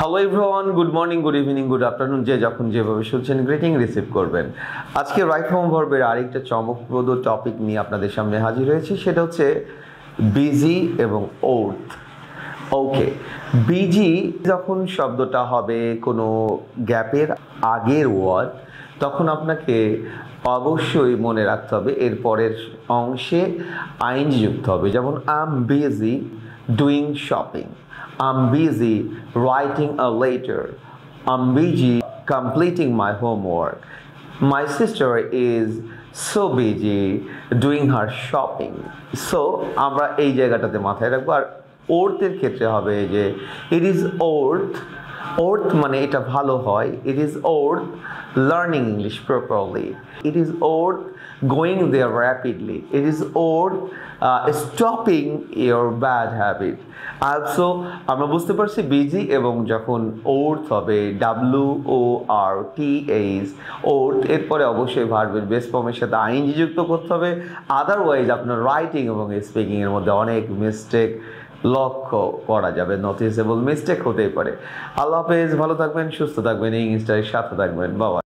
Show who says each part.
Speaker 1: Hello everyone, good morning, good evening, good afternoon, যে যখন যেভাবে শুনছেন গ্রিটিং রিসিভ করবেন। আজকে রাইট ফর্ম ভার্বের আরেকটা চমকপ্রদ টপিক নিয়ে আপনাদের সামনে হাজির হয়েছি, সেটা হচ্ছে বিজি এবং ওর্থ। ওকে, বিজি যখন শব্দটা হবে কোনো গ্যাপের আগের ওয়ার্ড, তখন আপনাকে অবশ্যই মনে রাখতে হবে এর পরের অংশে আইএনজি যুক্ত হবে। যেমন I am busy doing shopping, I'm busy writing a letter, I'm busy completing my homework, my sister is so busy doing her shopping. So আমরা এই জায়গাটাতে মাথায় রাখবো। আর ওর্থের ক্ষেত্রে হবে যে it is worth, worth মানে এটা ভালো হয়, it is worth learning English properly, it is worth going there rapidly, it is worth stopping your bad habit. Also আমরা বুঝতে পারছি বিজি এবং যখন ওর্থ হবে WORTH, ওর্থ, এরপরে অবশ্যই ভার্বের বেস ফর্মের সাথে আইএনজি যুক্ত করতে হবে, আদারওয়াইজ আপনার রাইটিং এবং স্পিকিং এর মধ্যে অনেক মিস্টেক লক্ষ্য করা যাবে, নোটিসেবল মিস্টেক হতেই পারে। আল্লাহ হাফেজ, ভালো থাকবেন, সুস্থ থাকবেন, ইংলিশটার সাথে থাকবেন, বাবা।